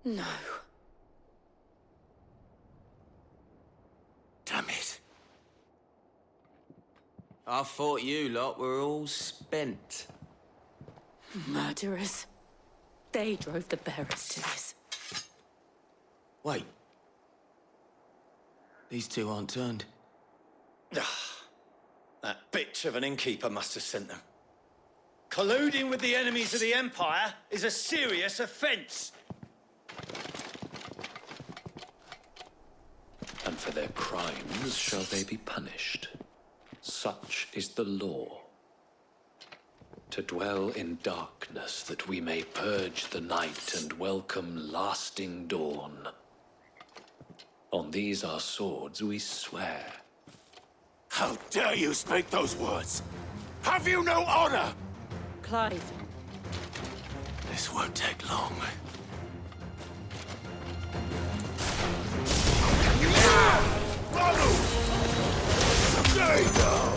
No. Damn it. I thought you lot were all spent. Murderers. They drove the bearers to this. Wait. These two aren't turned. That bitch of an innkeeper must have sent them. Colluding with the enemies of the Empire is a serious offence. And for their crimes shall they be punished. Such is the law. To dwell in darkness that we may purge the night and welcome lasting dawn. On these our swords we swear. How dare you speak those words? Have you no honor? Clive. This won't take long. There you go!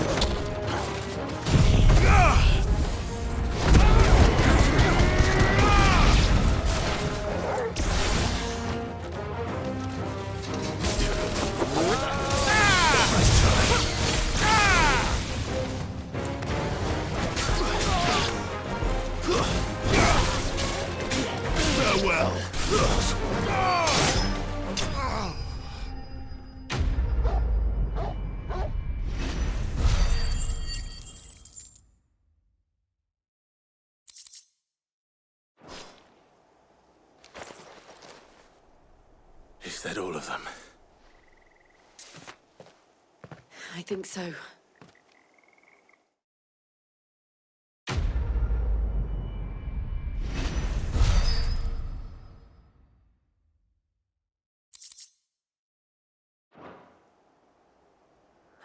Farewell. Is that all of them? I think so.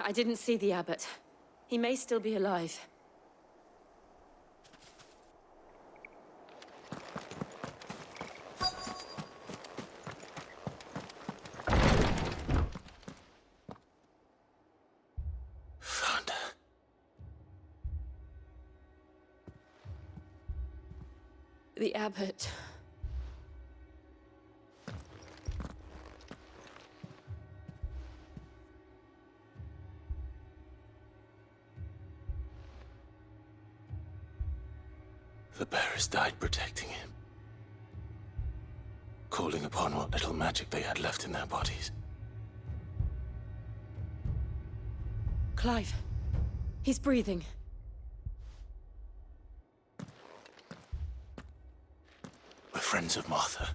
I didn't see the abbot. He may still be alive. Found her. The abbot. The bearers died protecting him. Calling upon what little magic they had left in their bodies. Clive. He's breathing. We're friends of Martha.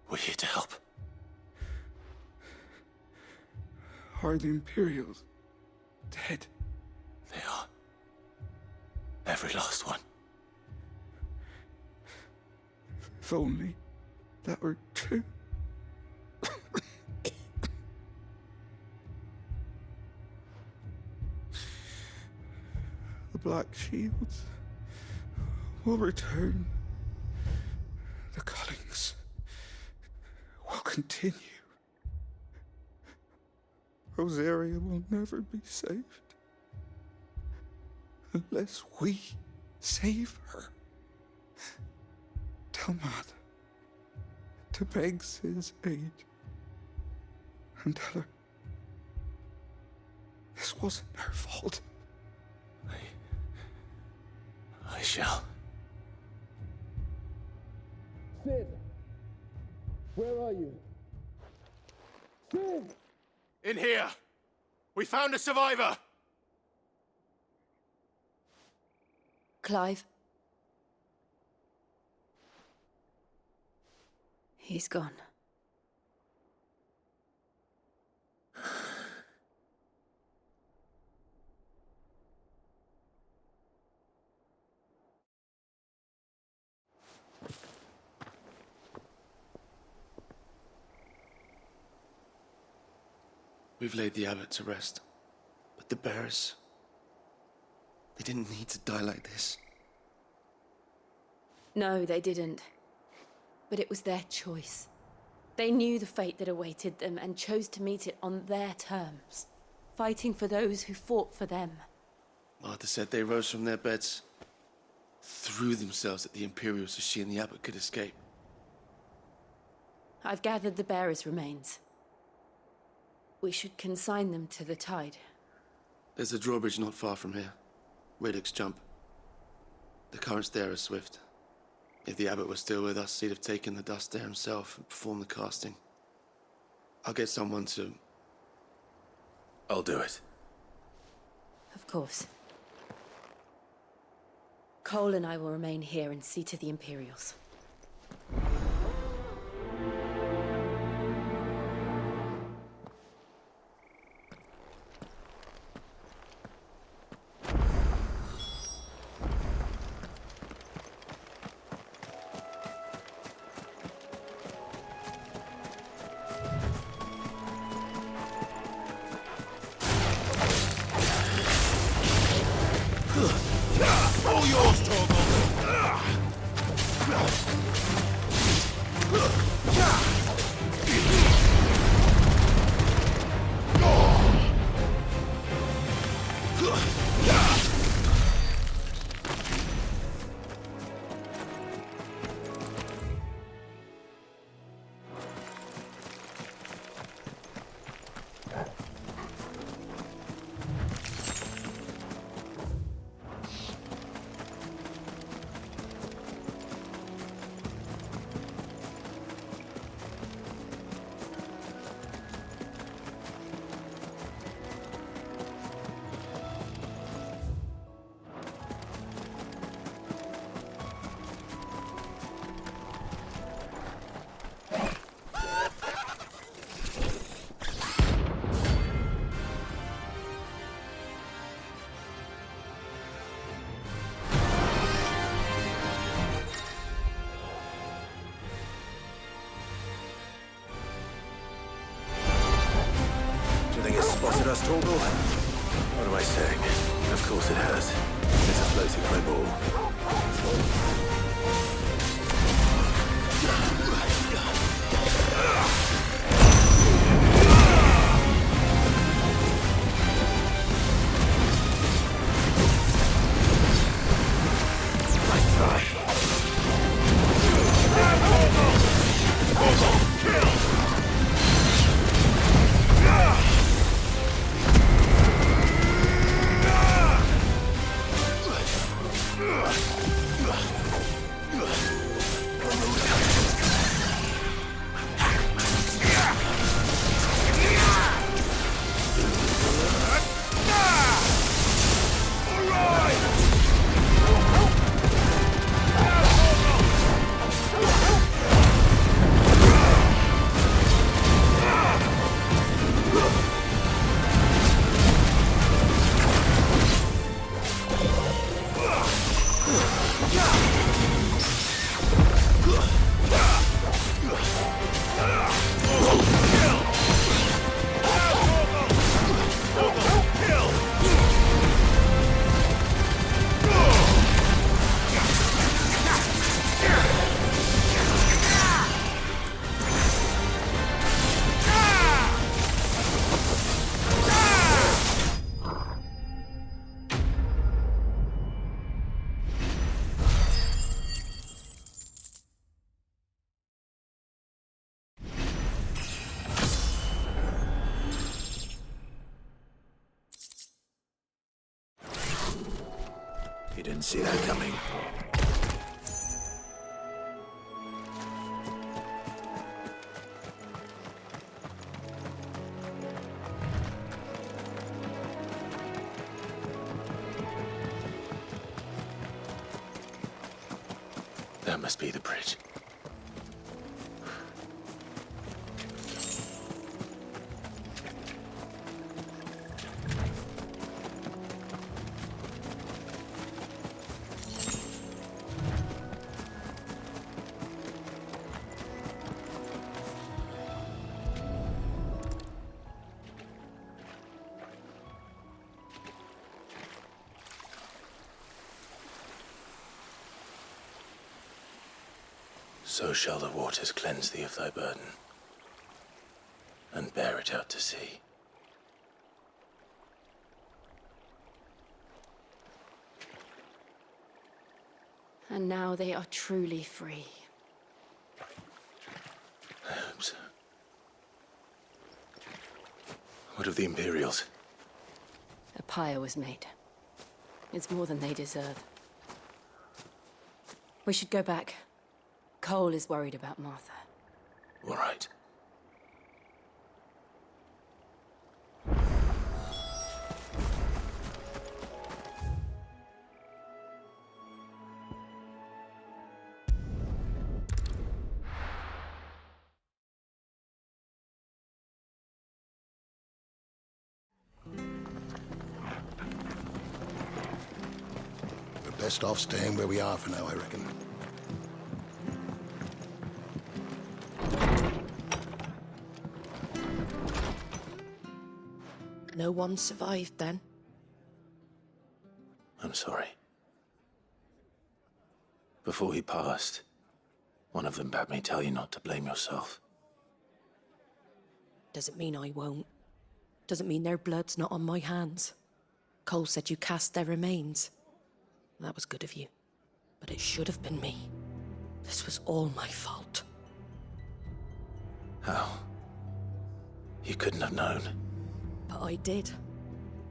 We're here to help. Are the Imperials dead? They are. Every last one. If only that were true. The Black Shields will return. The cullings will continue. Rosaria will never be saved unless we save her. Tell Matt to beg Sid's aid and tell her this wasn't her fault. I shall. Sid! Where are you? Sid! In here! We found a survivor! Clive. He's gone. We've laid the abbot to rest, but the bearers, they didn't need to die like this. No, they didn't. But it was their choice. They knew the fate that awaited them and chose to meet it on their terms, fighting for those who fought for them. Martha said they rose from their beds, threw themselves at the Imperials so she and the abbot could escape. I've gathered the bearers' remains. We should consign them to the tide. There's a drawbridge not far from here. Riddick's Jump. The currents there are swift. If the abbot was still with us, he'd have taken the dust there himself and performed the casting. I'll get someone to... I'll do it. Of course. Cole and I will remain here and see to the Imperials. All yours, Torgal! Spotted us, Torgal? What am I saying? Of course it has. It's a floating eyeball. You didn't see that coming. That must be the bridge. So shall the waters cleanse thee of thy burden, and bear it out to sea. And now they are truly free. What of the Imperials? A pyre was made. It's more than they deserve. We should go back. Cole is worried about Martha. All right. We're best off staying where we are for now, I reckon. No one survived then? I'm sorry. Before he passed, one of them bade me tell you not to blame yourself. Doesn't mean I won't. Doesn't mean their blood's not on my hands. Cole said you cast their remains. That was good of you. But it should have been me. This was all my fault. How? You couldn't have known. But I did.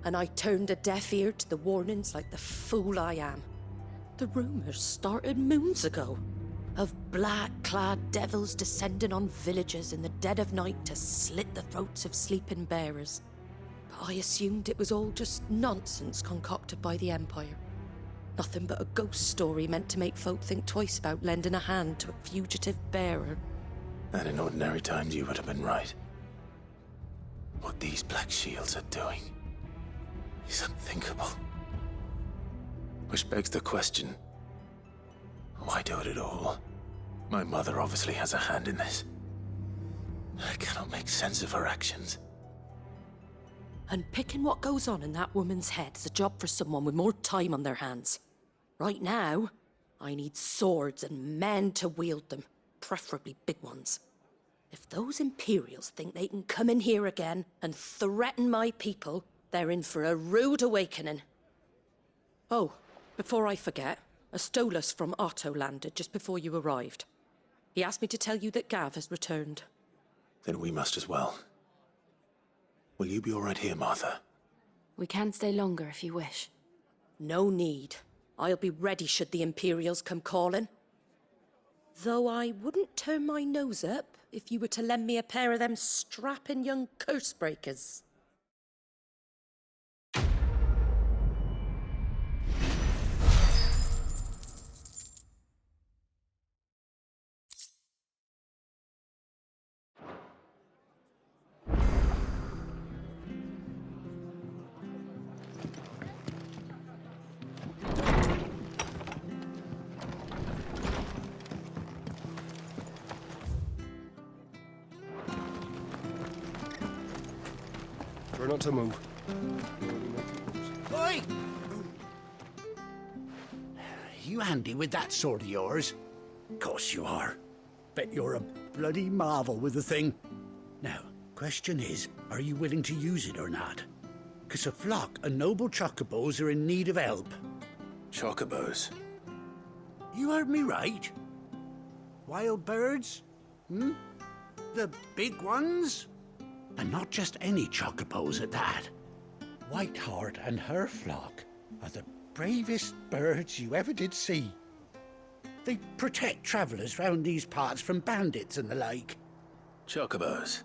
And I turned a deaf ear to the warnings like the fool I am. The rumours started moons ago. Of black-clad devils descending on villages in the dead of night to slit the throats of sleeping bearers. But I assumed it was all just nonsense concocted by the Empire. Nothing but a ghost story meant to make folk think twice about lending a hand to a fugitive bearer. And in ordinary times you would have been right. What these Black Shields are doing is unthinkable. Which begs the question, why do it at all? My mother obviously has a hand in this. I cannot make sense of her actions. And picking what goes on in that woman's head is a job for someone with more time on their hands. Right now, I need swords and men to wield them, preferably big ones. If those Imperials think they can come in here again and threaten my people, they're in for a rude awakening. Oh, before I forget, a Stolas from Otto landed just before you arrived. He asked me to tell you that Gav has returned. Then we must as well. Will you be all right here, Martha? We can stay longer if you wish. No need. I'll be ready should the Imperials come calling. Though I wouldn't turn my nose up if you were to lend me a pair of them strapping young curse breakers. Try not to move. Oi! You handy with that sword of yours? Course you are. Bet you're a bloody marvel with the thing. Now, question is, are you willing to use it or not? 'Cause a flock of noble chocobos are in need of help. Chocobos? You heard me right. Wild birds? The big ones? And not just any chocobos at that. Whiteheart and her flock are the bravest birds you ever did see. They protect travellers round these parts from bandits and the like. Chocobos?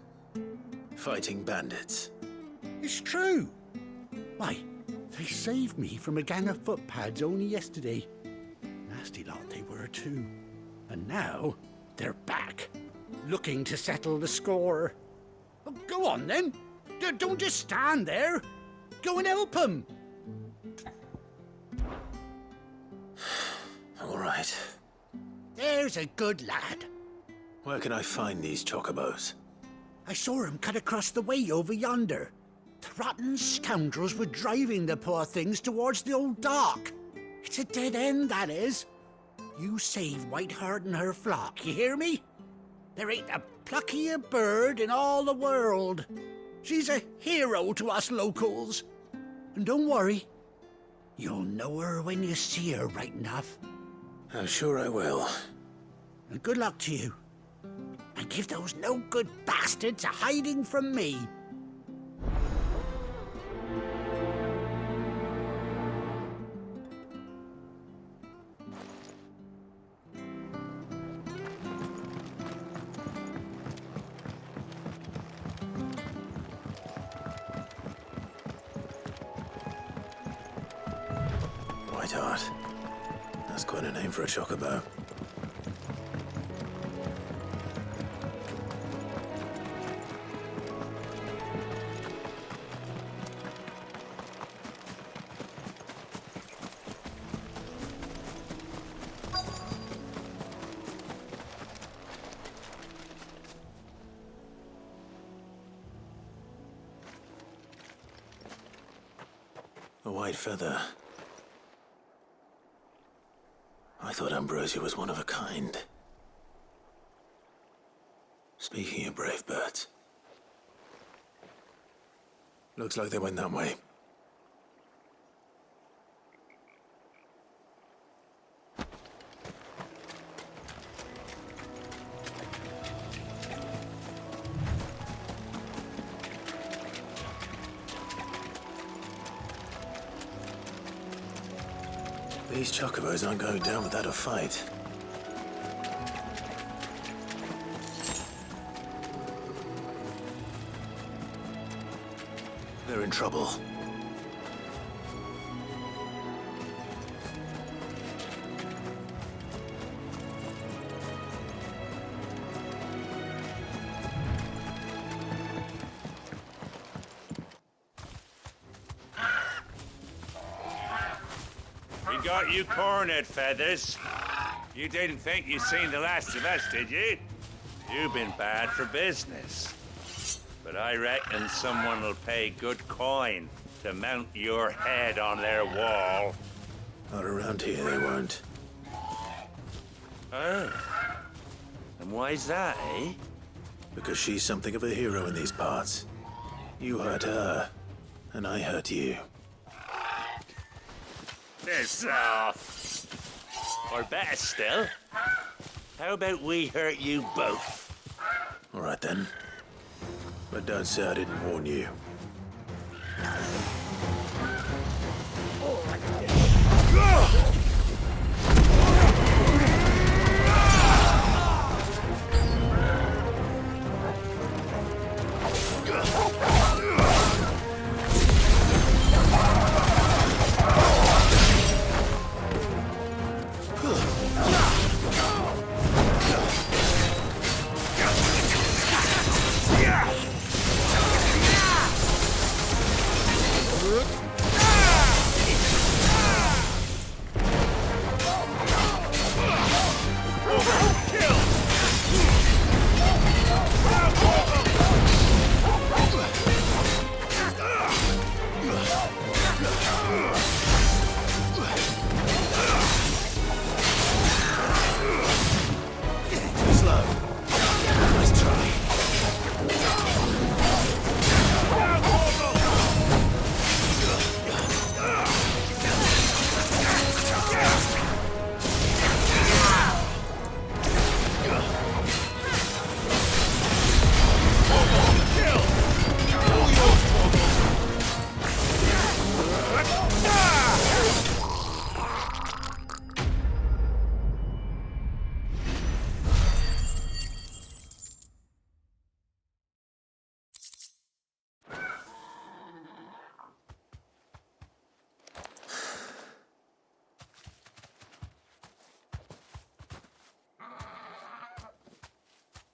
Fighting bandits? It's true. Why, they saved me from a gang of footpads only yesterday. Nasty lot they were too. And now they're back, looking to settle the score. Well, go on then. Don't just stand there. Go and help them. All right. There's a good lad. Where can I find these chocobos? I saw him cut across the way over yonder. The rotten scoundrels were driving the poor things towards the old dock. It's a dead end, that is. You save Whiteheart and her flock, you hear me? There ain't a pluckier bird in all the world. She's a hero to us locals. And don't worry, you'll know her when you see her right enough. I'm sure I will. And good luck to you. And give those no-good bastards a hiding from me. White Hart. That's quite a name for a chocobo. A white feather. I thought Ambrosia was one of a kind. Speaking of brave birds. Looks like they went that way. These chocobos aren't going down without a fight. They're in trouble. Got you cornered, Feathers. You didn't think you'd seen the last of us, did you? You've been bad for business. But I reckon someone will pay good coin to mount your head on their wall. Not around here, they won't. Oh. And why's that, eh? Because she's something of a hero in these parts. You hurt her, and I hurt you. Piss off. Or better still, how about we hurt you both? All right then. But don't say I didn't warn you.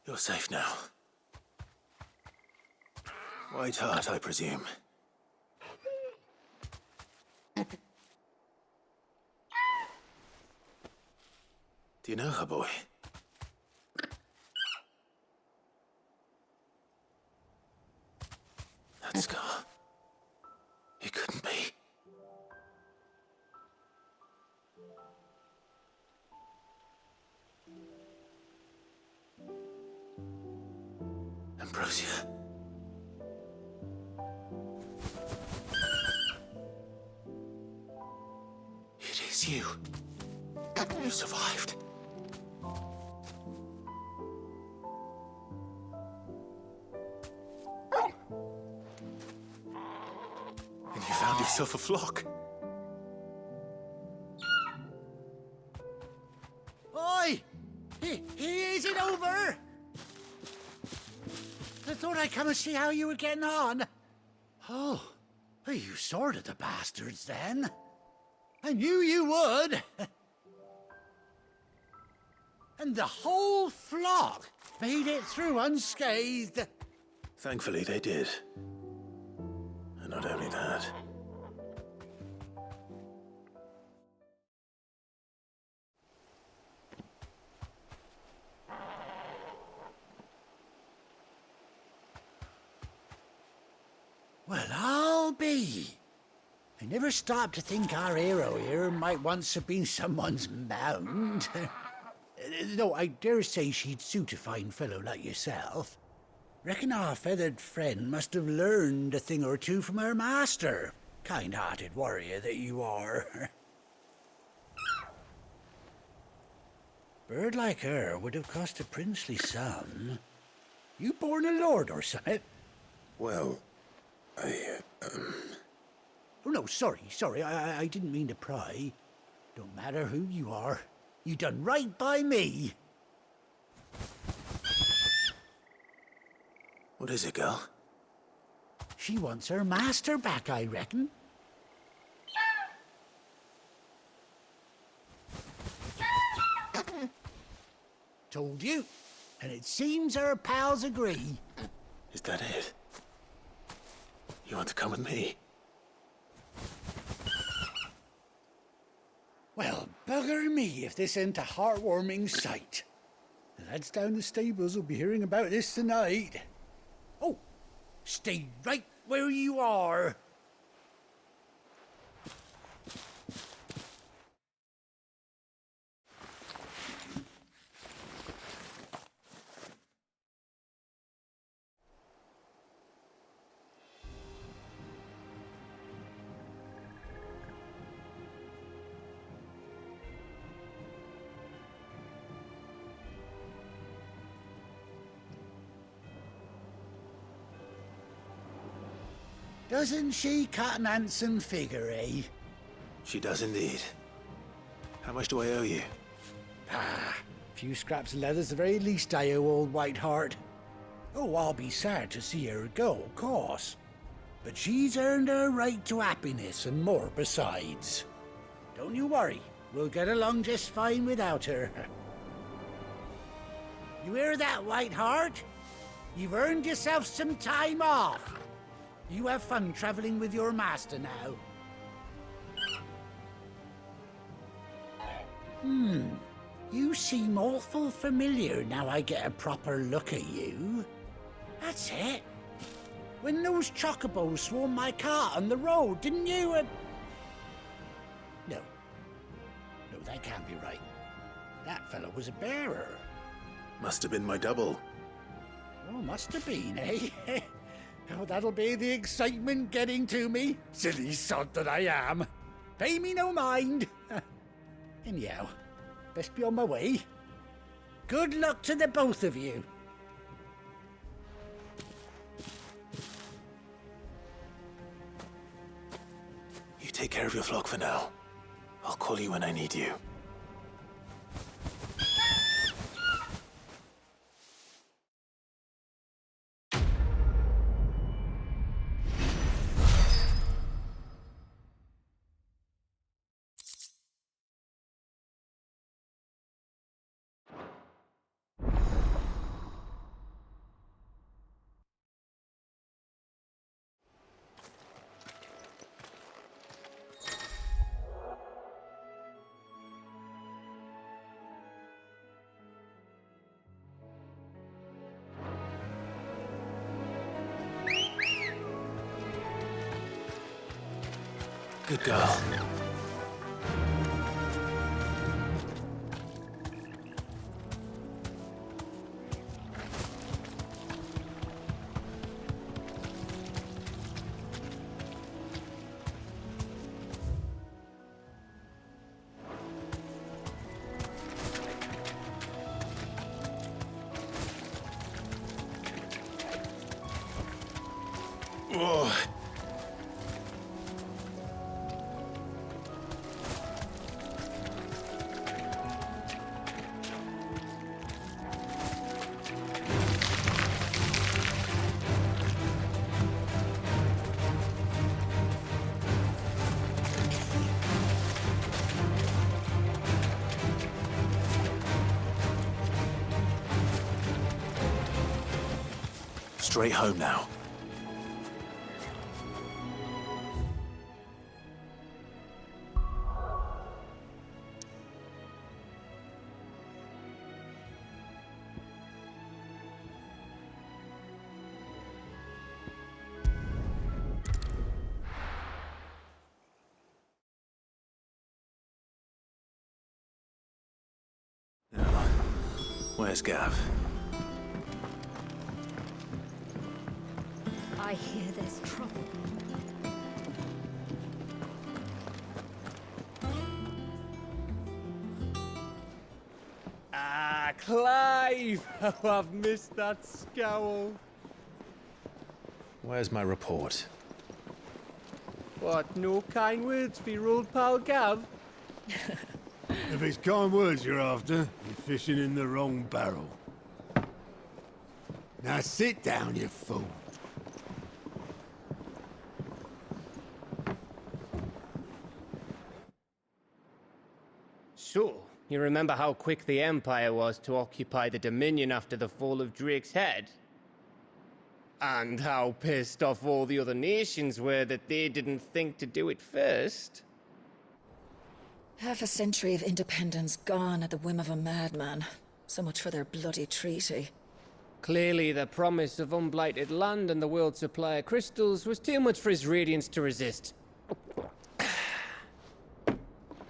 You're safe now. White Hart, I presume. Do you know her, boy? That scar. It couldn't be. Ambrosia. It is you. You survived. And you found yourself a flock. Oi! Is it over? I thought I'd come and see how you were getting on. Oh, you sorted the bastards then. I knew you would. And the whole flock made it through unscathed. Thankfully, they did. And not only that. Well, I'll be. I never stopped to think our hero here might once have been someone's mount. Though I dare say she'd suit a fine fellow like yourself. Reckon our feathered friend must have learned a thing or two from her master. Kind-hearted warrior that you are. Bird like her would have cost a princely sum. You born a lord or something? Well, Oh, no, sorry. I didn't mean to pry. Don't matter who you are. You done right by me. What is it, girl? She wants her master back, I reckon. Told you. And it seems her pals agree. Is that it? You want to come with me? Well, bugger me if this ain't a heartwarming sight. The lads down the stables will be hearing about this tonight. Oh, stay right where you are. Doesn't she cut an handsome figure, eh? She does indeed. How much do I owe you? A few scraps of leather's the very least I owe old Whiteheart. Oh, I'll be sad to see her go, of course. But she's earned her right to happiness and more besides. Don't you worry, we'll get along just fine without her. You hear that, Whiteheart? You've earned yourself some time off. You have fun traveling with your master now. You seem awful familiar now I get a proper look at you. That's it. When those chocobos swarmed my cart on the road, didn't you? No, that can't be right. That fellow was a bearer. Must have been my double. Oh, must have been, eh? Oh, that'll be the excitement getting to me. Silly sod that I am. Pay me no mind. Anyhow, best be on my way. Good luck to the both of you. You take care of your flock for now. I'll call you when I need you. Good girl. Oh. straight home now. Where's Gav? I hear there's trouble. Ah, Clive! Oh, I've missed that scowl. Where's my report? What, no kind words for your old pal Gav? If it's kind words you're after, you're fishing in the wrong barrel. Now sit down, you fool. So, you remember how quick the Empire was to occupy the Dominion after the fall of Drake's head? And how pissed off all the other nations were that they didn't think to do it first? Half a century of independence gone at the whim of a madman. So much for their bloody treaty. Clearly, the promise of unblighted land and the world's supply of crystals was too much for his radiance to resist.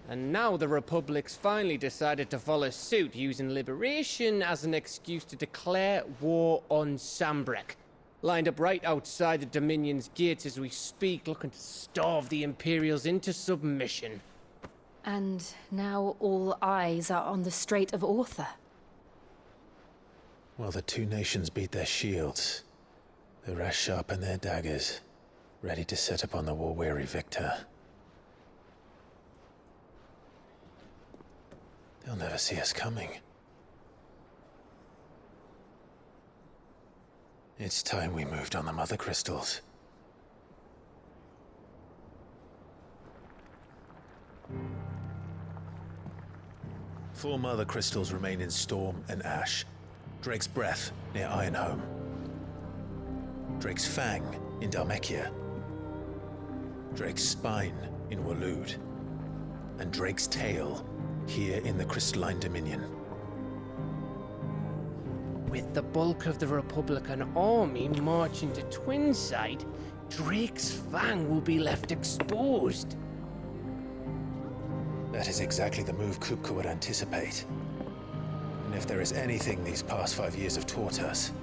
And now the Republic's finally decided to follow suit, using liberation as an excuse to declare war on Sambrek. Lined up right outside the Dominion's gates as we speak, looking to starve the Imperials into submission. And now all eyes are on the Strait of Author. Well, the two nations beat their shields. The rest sharpen their daggers, ready to set upon the war-weary victor. They'll never see us coming. It's time we moved on the Mother Crystals. Four Mother Crystals remain in Storm and Ash. Drake's Breath near Ironhome. Drake's Fang in Dhalmekia. Drake's Spine in Waloed. And Drake's Tail here in the Crystalline Dominion. With the bulk of the Republican army marching to Twinside, Drake's Fang will be left exposed. That is exactly the move Kupka would anticipate. And if there is anything these past 5 years have taught us,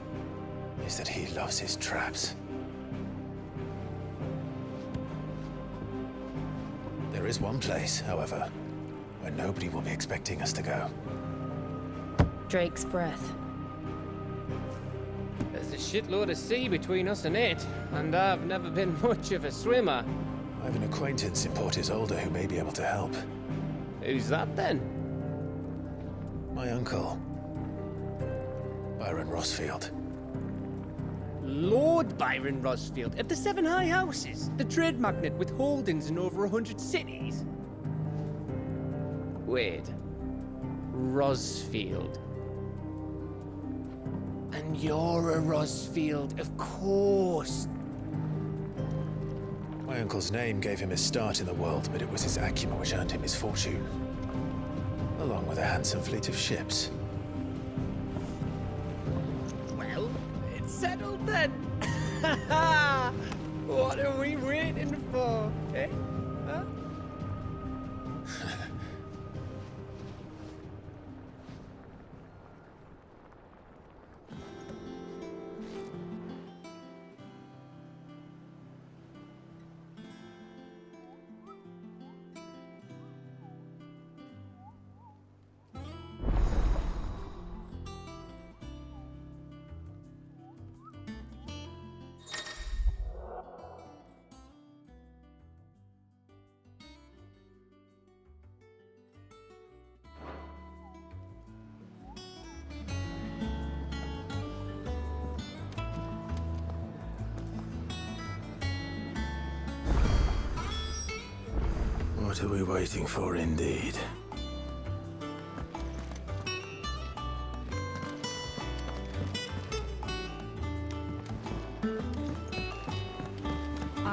is that he loves his traps. There is one place, however, where nobody will be expecting us to go. Drake's Breath. There's a shitload of sea between us and it, and I've never been much of a swimmer. I have an acquaintance in Port Isolde who may be able to help. Who's that then? My uncle, Byron Rosfield. Lord Byron Rosfield of the Seven High Houses, the trade magnate with holdings in over 100 cities. Wait, Rosfield. And you're a Rosfield, of course. My uncle's name gave him his start in the world, but it was his acumen which earned him his fortune. Along with a handsome fleet of ships. Well, it's settled then. What are we waiting for, eh? Huh? What are we waiting for, indeed?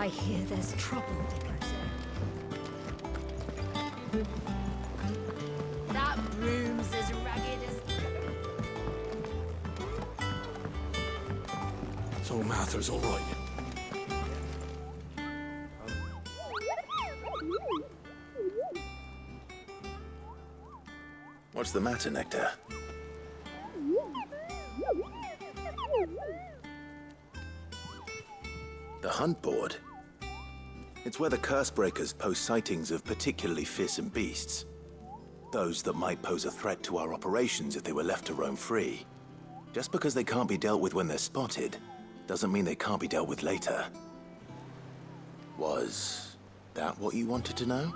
I hear there's trouble, Vickers. That room's as ragged as... So Mather's all right. What's the matter, Nectar? The hunt board? It's where the curse breakers post sightings of particularly fearsome beasts. Those that might pose a threat to our operations if they were left to roam free. Just because they can't be dealt with when they're spotted, doesn't mean they can't be dealt with later. Was that what you wanted to know?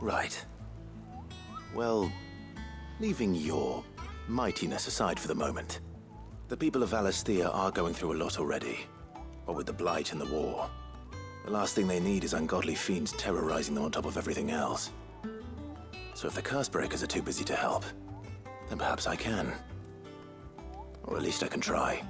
Right. Well, leaving your mightiness aside for the moment, the people of Valisthea are going through a lot already. What with the Blight and the war. The last thing they need is ungodly fiends terrorizing them on top of everything else. So if the curse breakers are too busy to help, then perhaps I can. Or at least I can try.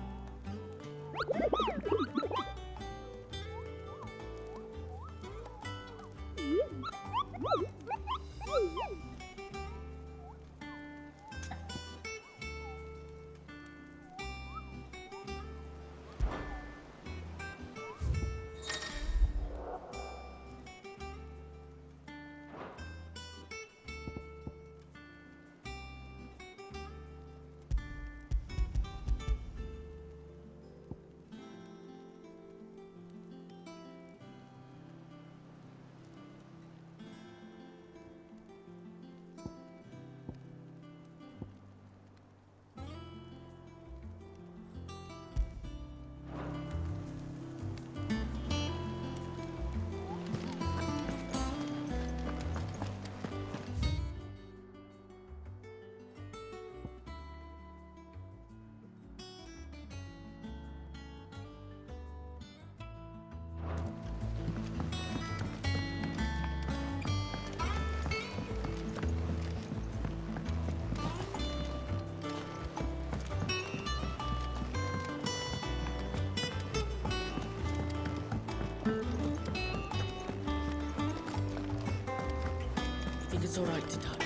It's all right to touch.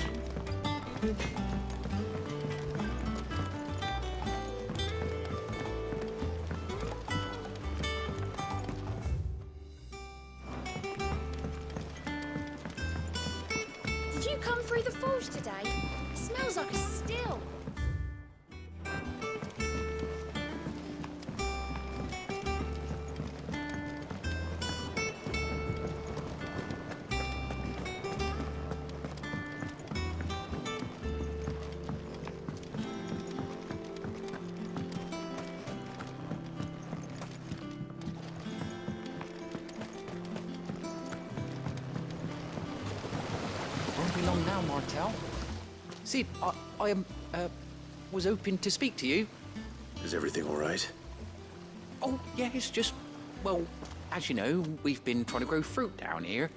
Did you come through the forge today? It smells like a still. Won't be long now, Martel. Sid, I was hoping to speak to you. Is everything all right? Oh, yeah, it's just, well, as you know, we've been trying to grow fruit down here.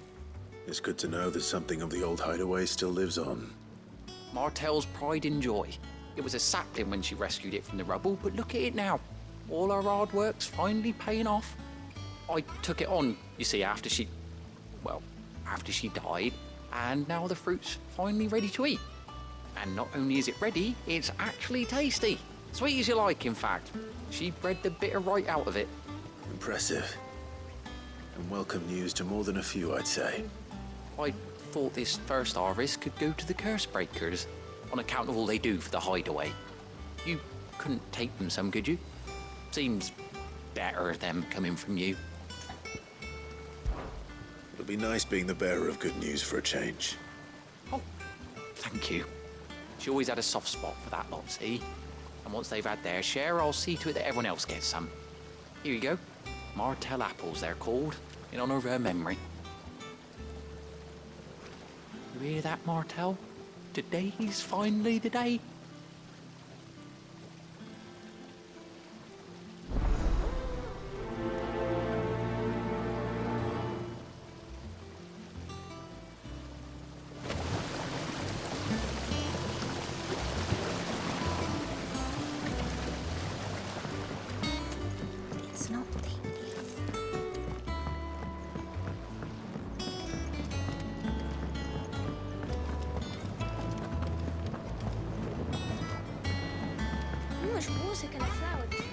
It's good to know that something of the old hideaway still lives on. Martel's pride and joy. It was a sapling when she rescued it from the rubble, but look at it now. All our hard work's finally paying off. I took it on, you see, after she died, and now the fruit's finally ready to eat. And not only is it ready, it's actually tasty. Sweet as you like, in fact. She bred the bitter right out of it. Impressive. And welcome news to more than a few, I'd say. I thought this first harvest could go to the curse breakers, on account of all they do for the hideaway. You couldn't take them some, could you? Seems better them coming from you. It'll be nice being the bearer of good news for a change. Oh, thank you. She always had a soft spot for that lot, see? And once they've had their share, I'll see to it that everyone else gets some. Here you go. Martel apples, they're called, in honor of her memory. You hear that, Martel? Today's finally the day. much water can a flower drink?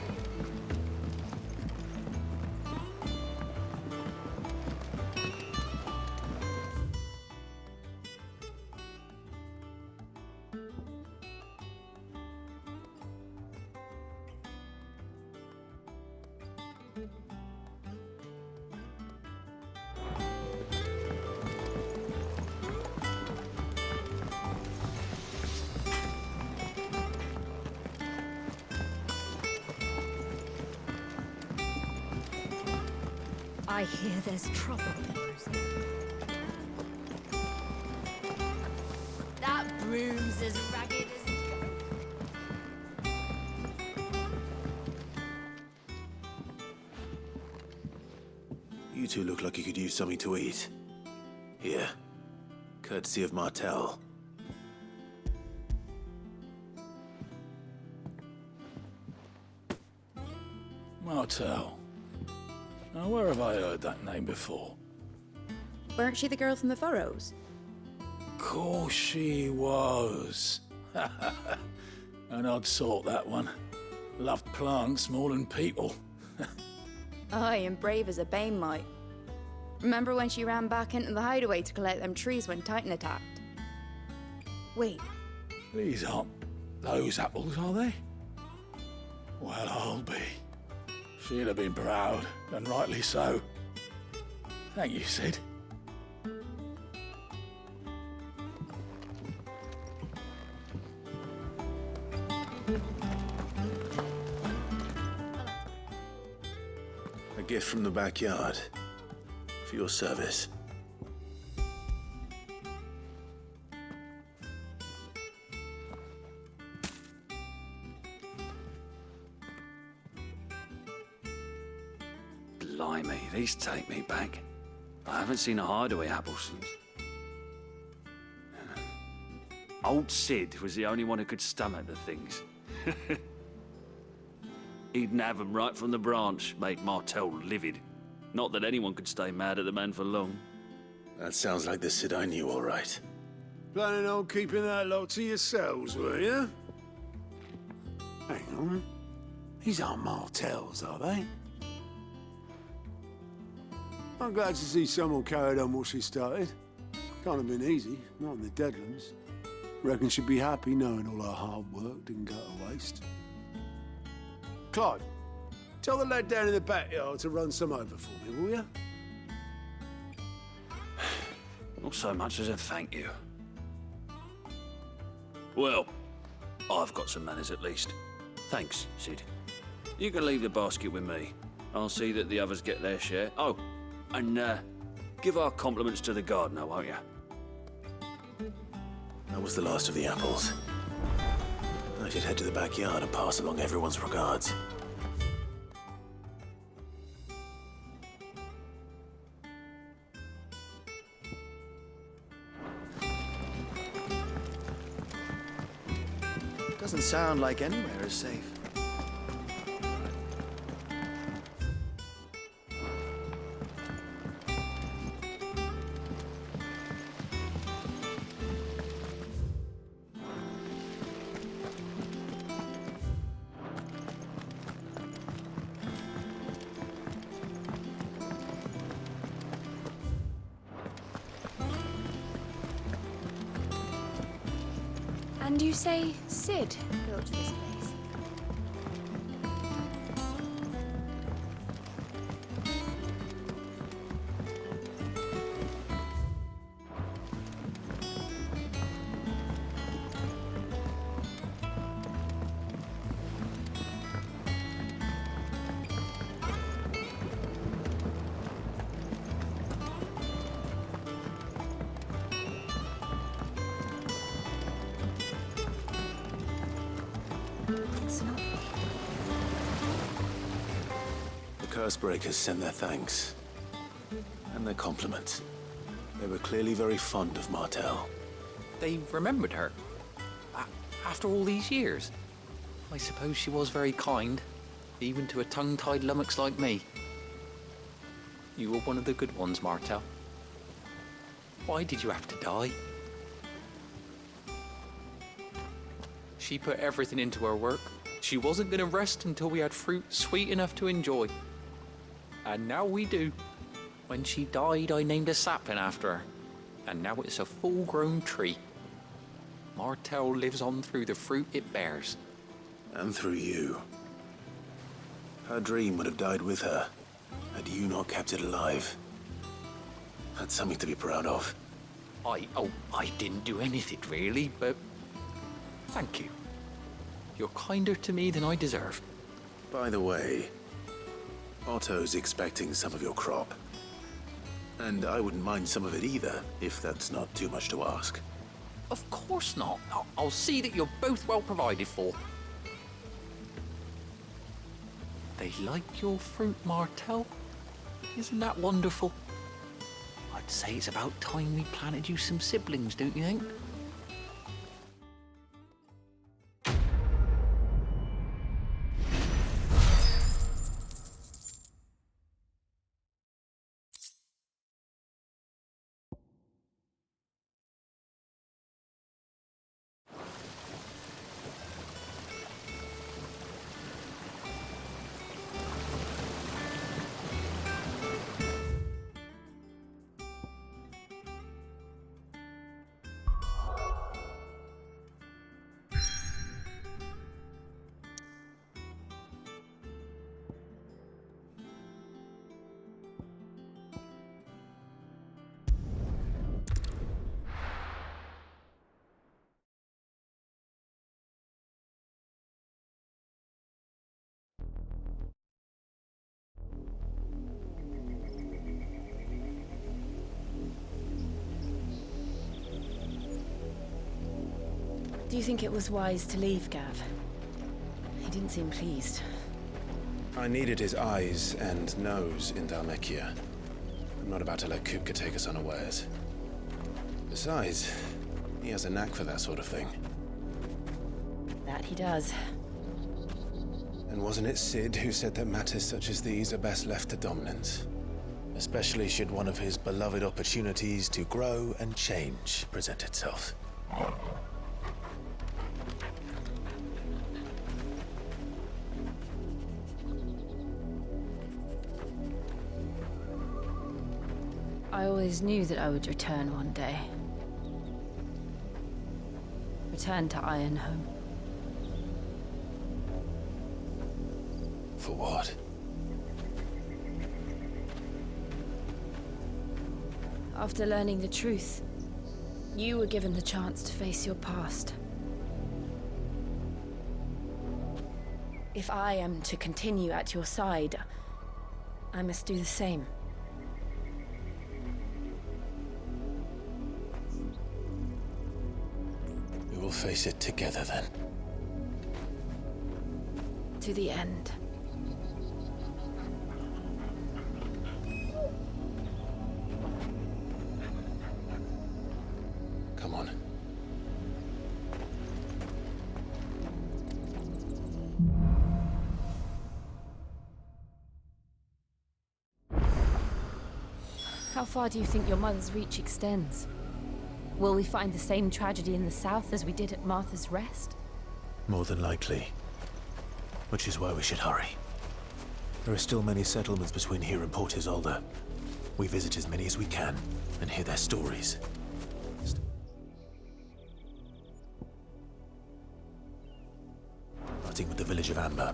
I hear there's trouble. That broom's as ragged as... You two look like you could use something to eat. Here. Courtesy of Martel. Martel. Now, where have I heard that name before? Weren't she the girl from the Furrows? Course she was. An odd sort, that one. Loved plants more than people. Aye, and brave as a bane might. Remember when she ran back into the hideaway to collect them trees when Titan attacked? Wait, These aren't those apples, are they? Well, I'll be. She'd have been proud, and rightly so. Thank you, Sid. A gift from the backyard. For your service. Blimey, these take me back. I haven't seen a hideaway apple since. Old Sid was the only one who could stomach the things. He'd nab them right from the branch, made Martel livid. Not that anyone could stay mad at the man for long. That sounds like the Sid I knew, all right. Planning on keeping that lot to yourselves, were you? Hang on. These aren't Martels, are they? I'm glad to see someone carried on what she started. Can't have been easy, not in the Deadlands. Reckon she'd be happy knowing all her hard work didn't go to waste. Clive, tell the lad down in the backyard to run some over for me, will you? Not so much as a thank you. Well, I've got some manners at least. Thanks, Sid. You can leave the basket with me. I'll see that the others get their share. Oh, and give our compliments to the gardener, won't you? That was the last of the apples. I should head to the backyard and pass along everyone's regards. Doesn't sound like anywhere is safe. And you say Sid built this place? Cursebreakers send their thanks. And their compliments. They were clearly very fond of Martel. They remembered her. After all these years. I suppose she was very kind, even to a tongue-tied lummox like me. You were one of the good ones, Martel. Why did you have to die? She put everything into her work, She wasn't going to rest until we had fruit sweet enough to enjoy. And now we do. When she died, I named a sapling after her. And now it's a full-grown tree. Martel lives on through the fruit it bears. And through you. Her dream would have died with her, had you not kept it alive. That's something to be proud of. I didn't do anything really, but thank you. You're kinder to me than I deserve. By the way, Otto's expecting some of your crop. And I wouldn't mind some of it either, if that's not too much to ask. Of course not. I'll see that you're both well provided for. They like your fruit, Martel. Isn't that wonderful? I'd say it's about time we planted you some siblings, don't you think? Do you think it was wise to leave, Gav? He didn't seem pleased. I needed his eyes and nose in Dhalmekia. I'm not about to let Kupka take us unawares. Besides, he has a knack for that sort of thing. That he does. And wasn't it Sid who said that matters such as these are best left to dominance? Especially should one of his beloved opportunities to grow and change present itself. I always knew that I would return one day. Return to Ironhome. For what? After learning the truth, you were given the chance to face your past. If I am to continue at your side, I must do the same. We will face it together then. To the end. Come on. How far do you think your mother's reach extends? Will we find the same tragedy in the south as we did at Martha's Rest? More than likely. Which is why we should hurry. There are still many settlements between here and Port Isolde. We visit as many as we can and hear their stories. Starting with the village of Amber.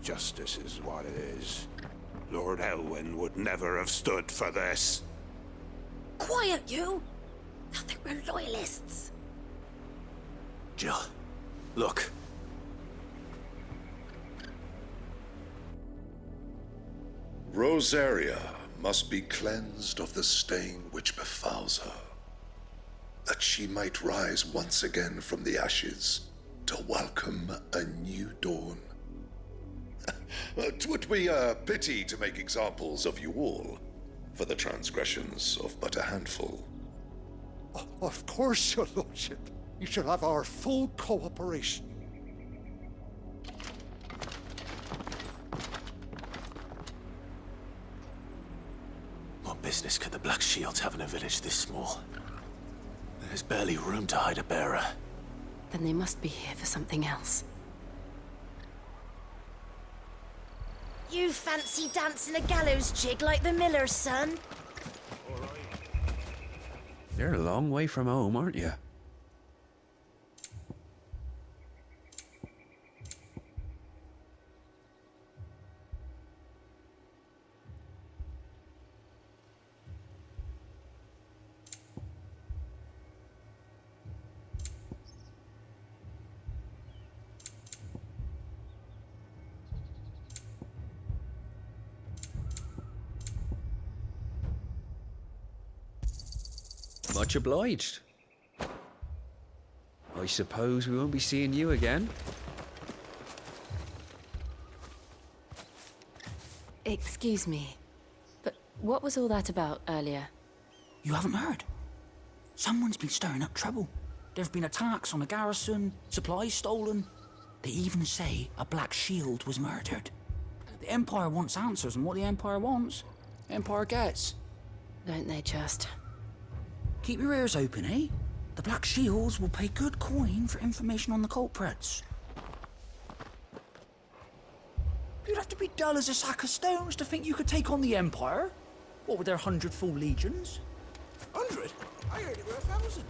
Justice is what it is. Lord Elwyn would never have stood for this. Quiet, you! I think we're loyalists. Jill, look. Rosaria must be cleansed of the stain which befouls her, that she might rise once again from the ashes to welcome a new dawn. 'Twould be a pity to make examples of you all for the transgressions of but a handful. Of course, your lordship. You shall have our full cooperation. What business could the Black Shields have in a village this small? There's barely room to hide a bearer. Then they must be here for something else. You fancy dancing a gallows jig like the miller's son? You're a long way from home, aren't you? Much obliged. I suppose we won't be seeing you again. Excuse me, but what was all that about earlier? You haven't heard? Someone's been stirring up trouble. There've been attacks on the garrison, supplies stolen. They even say a Black Shield was murdered. The Empire wants answers, and what the Empire wants, Empire gets. Don't they just? Keep your ears open, eh? The Black Shields will pay good coin for information on the culprits. You'd have to be dull as a sack of stones to think you could take on the Empire. What with their 100 full legions? 100? I heard it were 1,000.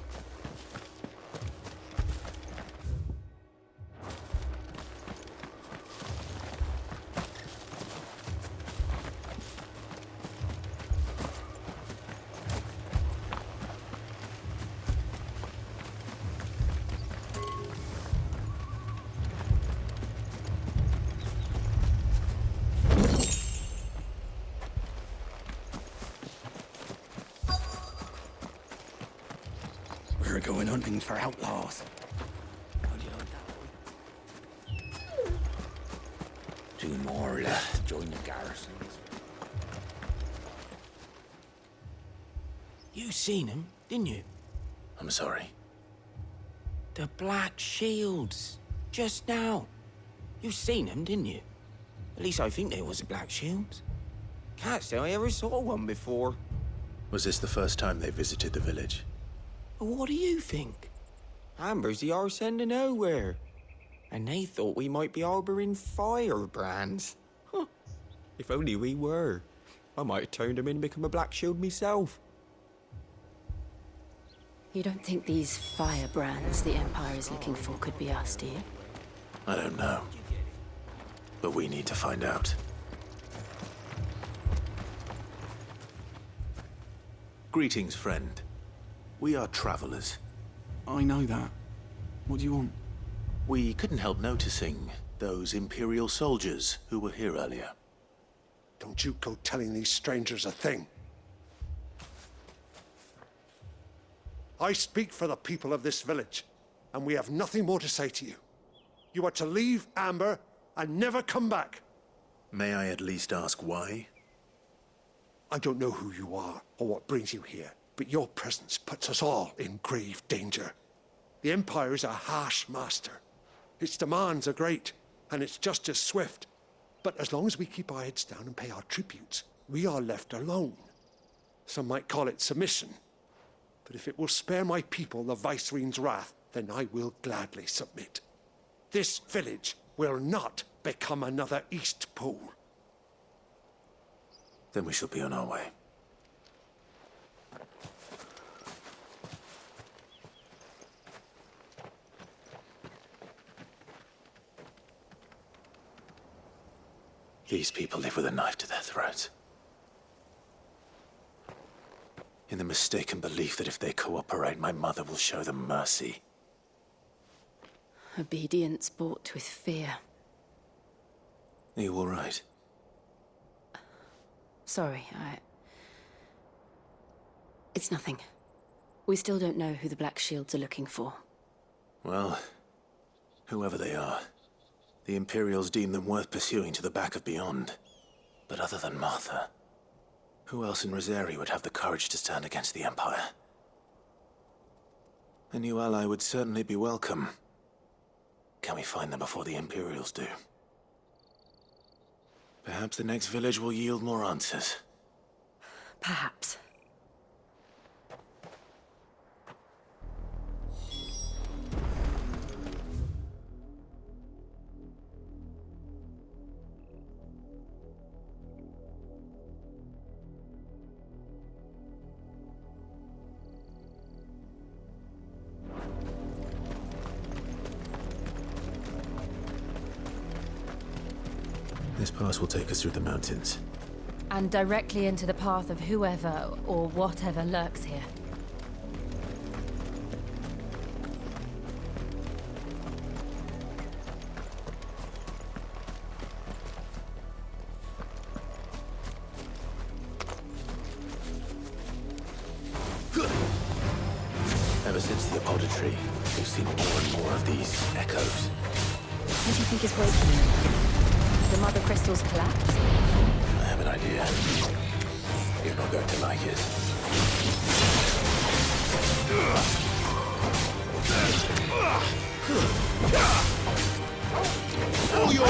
We're going hunting for outlaws. How do you like that? 2 more left. Join the garrison. You seen him, didn't you? I'm sorry. The Black Shields. Just now. You seen them, didn't you? At least I think there was a Black Shields. Can't say I ever saw one before. Was this the first time they visited the village? What do you think? Amber's the arse end of nowhere. And they thought we might be harbouring firebrands. Huh. If only we were. I might have turned them in and become a Black Shield myself. You don't think these firebrands the Empire is looking for could be us, do you? I don't know. But we need to find out. Greetings, friend. We are travelers. I know that. What do you want? We couldn't help noticing those Imperial soldiers who were here earlier. Don't you go telling these strangers a thing. I speak for the people of this village, and we have nothing more to say to you. You are to leave Amber and never come back. May I at least ask why? I don't know who you are or what brings you here, but your presence puts us all in grave danger. The Empire is a harsh master. Its demands are great, and its justice swift. But as long as we keep our heads down and pay our tributes, we are left alone. Some might call it submission. But if it will spare my people the Viceroy's wrath, then I will gladly submit. This village will not become another East Pole. Then we shall be on our way. These people live with a knife to their throats. In the mistaken belief that if they cooperate, my mother will show them mercy. Obedience bought with fear. Are you all right? Sorry, It's nothing. We still don't know who the Black Shields are looking for. Well, whoever they are, the Imperials deem them worth pursuing to the back of beyond. But other than Martha, who else in Rosari would have the courage to stand against the Empire? A new ally would certainly be welcome. Can we find them before the Imperials do? Perhaps the next village will yield more answers. Perhaps. This pass will take us through the mountains. And directly into the path of whoever or whatever lurks here. Ever since the apothecary, we've seen more and more of these echoes. What do you think is waking them? The mother crystals collapse? I have an idea. You're not going to like it. Oh, your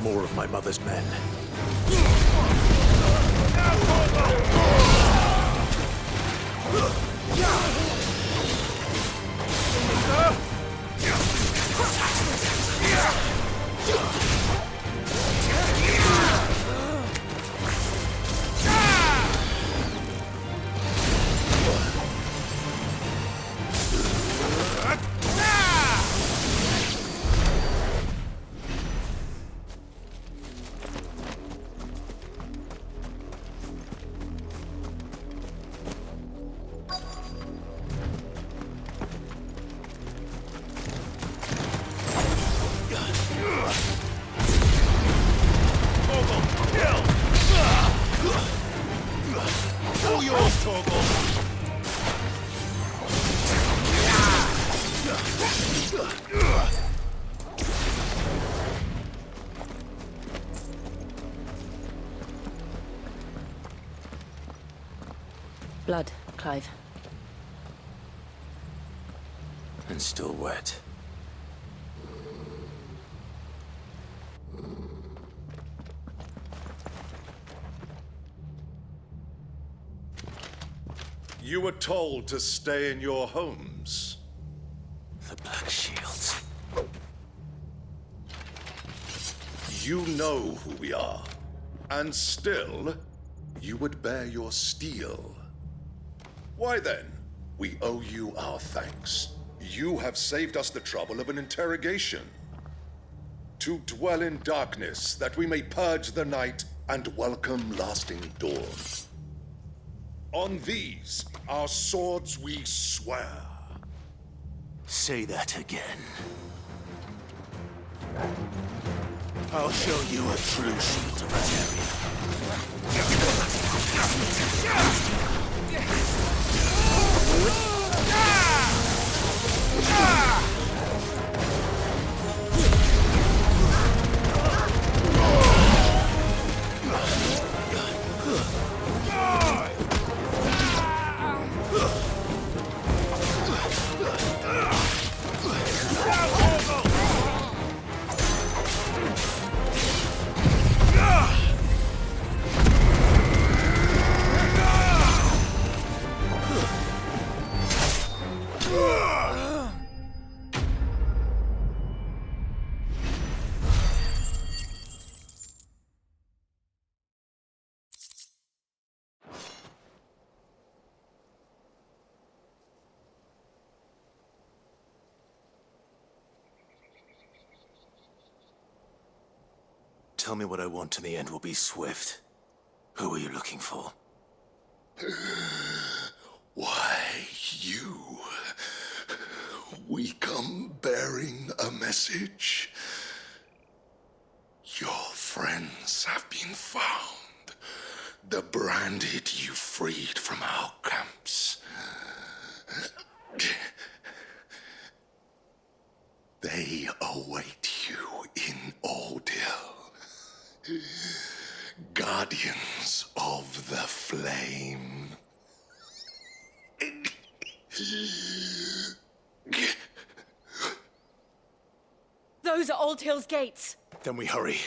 More of my mother's men. Blood, Clive. And still wet. You were told to stay in your homes. The Black Shields. You know who we are. And still, you would bear your steel. Why then, we owe you our thanks. You have saved us the trouble of an interrogation. To dwell in darkness, that we may purge the night and welcome lasting dawn. On these, our swords we swear. Say that again. I'll show you a true shield of Tell me what I want and the end will be swift. Who are you looking for? Why, you. We come bearing a message. Your friends have been found. The branded you freed from our camps. They await you in Ordeal. Guardians of the Flame. Those are Old Hill's gates. Then we hurry.